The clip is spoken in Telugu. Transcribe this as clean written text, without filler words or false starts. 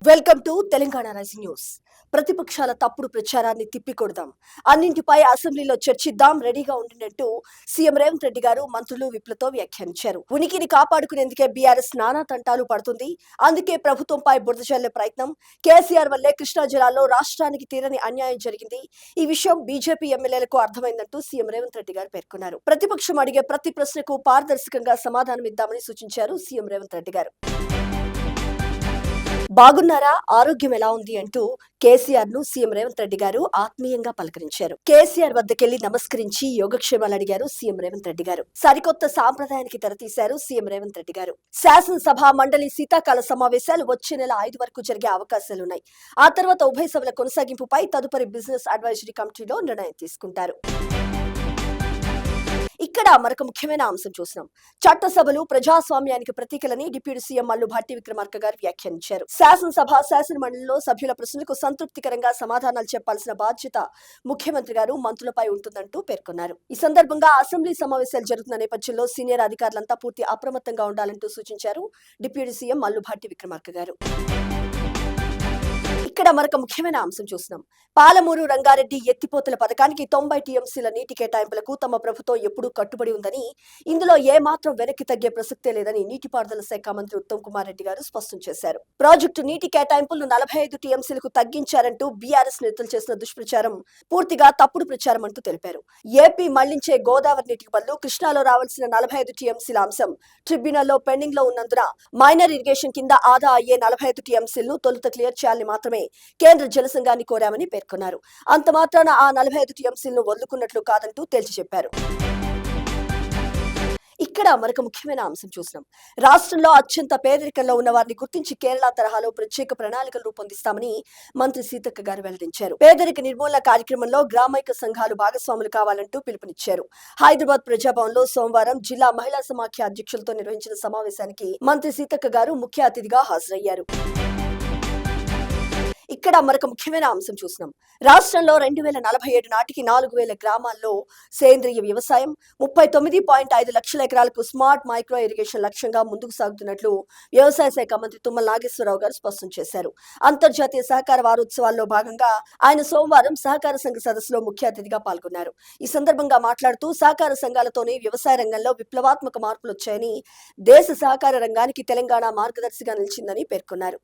Welcome to Telangana rising news. ప్రతిపక్షాల తప్పుడు ప్రచారాన్ని తిప్పికొడదాం, అన్నింటిపై అసెంబ్లీలో చర్చిద్దాం, రెడీగా ఉండినట్టు సీఎం రేవంత్ రెడ్డి గారు మంత్రులు విప్లతో వ్యాఖ్యానించారు. ఉనికిని కాపాడుకునేందుకే బీఆర్ఎస్ నానా తంటాలు పడుతుంది. అందుకే ప్రభుత్వంపై బురద చల్లే ప్రయత్నం. కేసీఆర్ వల్లే కృష్ణా జిల్లాలో రాష్ట్రానికి తీరని అన్యాయం జరిగింది. ఈ విషయం బీజేపీ ఎమ్మెల్యేలకు అర్థమైందంటూ సీఎం రేవంత్ రెడ్డి గారు పేర్కొన్నారు. ప్రతిపక్షం అడిగే ప్రతి ప్రశ్నకు పారదర్శకంగా సమాధానమిద్దామని సూచించారు సీఎం రేవంత్ రెడ్డి గారు. బాగున్నారా, ఆరోగ్యం ఎలా ఉంది అంటూ కేసీఆర్ ను సీఎం రేవంత్ రెడ్డి గారు ఆత్మీయంగా పలకరించారు. కేసీఆర్ వద్దకెళ్లి నమస్కరించి యోగక్షేమాలు అడిగారు సీఎం రేవంత్ రెడ్డి గారు. సరికొత్త సాంప్రదాయానికి తెరతీశారు సీఎం రేవంత్ రెడ్డి గారు. శాసనసభ మండలి శీతాకాల సమావేశాలు వచ్చే నెల 5 వరకు జరిగే అవకాశాలున్నాయి. ఆ తర్వాత ఉభయ సభల కొనసాగింపుపై తదుపరి బిజినెస్ అడ్వైజరీ కమిటీలో నిర్ణయం తీసుకుంటారు. ఇక్కడ మరొక ముఖ్యమైన అంశం చూసినాం. చట్టసభలు ప్రజాస్వామ్యానికి ప్రతీకలని డిప్యూటీ సీఎం మల్లు భట్టి విక్రమార్క గారు వ్యాఖ్యానించారు. శాసనసభ శాసన మండలిలో సభ్యుల ప్రశ్నలకు సంతృప్తికరంగా సమాధానాలు చెప్పాల్సిన బాధ్యత ముఖ్యమంత్రి గారు మంత్రులపై ఉంటుందంటూ పేర్కొన్నారు. ఈ సందర్భంగా అసెంబ్లీ సమావేశాలు జరుగుతున్న నేపథ్యంలో సీనియర్ అధికారులంతా పూర్తి అప్రమత్తంగా ఉండాలంటూ సూచించారు డిప్యూటీ సీఎం మల్లు భట్టి విక్రమార్క గారు. ఇక్కడ మరొక ముఖ్యమైన అంశం చూసినాం. పాలమూరు రంగారెడ్డి ఎత్తిపోతల పథకానికి 90 టీఎంసీల నీటి కేటాయింపులకు తమ ప్రభుత్వం ఎప్పుడూ కట్టుబడి ఉందని, ఇందులో ఏమాత్రం వెనక్కి తగ్గే ప్రసక్తే లేదని నీటిపారుదల శాఖ మంత్రి ఉత్తమ్ కుమార్ రెడ్డి గారు స్పష్టం చేశారు. ప్రాజెక్టు నీటి కేటాయింపులను 45 టీఎంసీలకు తగ్గించారంటూ బీఆర్ఎస్ నేతలు చేసిన దుష్ప్రచారం పూర్తిగా తప్పుడు ప్రచారం అంటూ తెలిపారు. ఏపీ మళ్లించే గోదావరి నీటికి బదులు కృష్ణాలో రావాల్సిన 45 టీఎంసీల అంశం ట్రిబ్యునల్లో పెండింగ్ లో ఉన్నందున మైనర్ ఇరిగేషన్ కింద ఆదా అయ్యే 45 టీఎంసీలను తొలుత క్లియర్ చేయాలని మాత్రమే కేంద్ర జలసంఘాన్ని కోరామని పేర్కొన్నారు. అంత మాత్రాన ఆ 45 టీఎంసీలను వదులుకున్నట్లు కాదంటూ తేల్చి చెప్పారు. ఇక్కడ మరొక ముఖ్యమైన అంశం చూసినాం. రాష్ట్రంలో అత్యంత పేదరికంలో ఉన్న వారిని గుర్తించి కేరళ తరహాలో ప్రత్యేక ప్రణాళికలు రూపొందిస్తామని మంత్రి సీతక్క గారు వెల్లడించారు. పేదరిక నిర్మూలన కార్యక్రమంలో గ్రామైక సంఘాలు భాగస్వాములు కావాలంటూ పిలుపునిచ్చారు. హైదరాబాద్ ప్రజాభవన్లో సోమవారం జిల్లా మహిళా సమాఖ్య అధ్యక్షులతో నిర్వహించిన సమావేశానికి మంత్రి సీతక్క గారు ముఖ్య అతిథిగా హాజరయ్యారు. ఇక్కడ మరొక ముఖ్యమైన అంశం చూసినాం. రాష్ట్రంలో 2047 నాటికి 4000 గ్రామాల్లో సేంద్రియ వ్యవసాయం, 39.5 లక్షల ఎకరాలకు స్మార్ట్ మైక్రో ఇరిగేషన్ లక్ష్యంగా ముందుకు సాగుతున్నట్లు వ్యవసాయ శాఖ మంత్రి తుమ్మల నాగేశ్వరరావు గారు స్పష్టం చేశారు. అంతర్జాతీయ సహకార వారోత్సవాల్లో భాగంగా ఆయన సోమవారం సహకార సంఘ సదస్సులో ముఖ్య అతిథిగా పాల్గొన్నారు. ఈ సందర్భంగా మాట్లాడుతూ సహకార సంఘాలతోనే వ్యవసాయ రంగంలో విప్లవాత్మక మార్పులు వచ్చాయని, దేశ సహకార రంగానికి తెలంగాణ మార్గదర్శిగా నిలిచిందని పేర్కొన్నారు.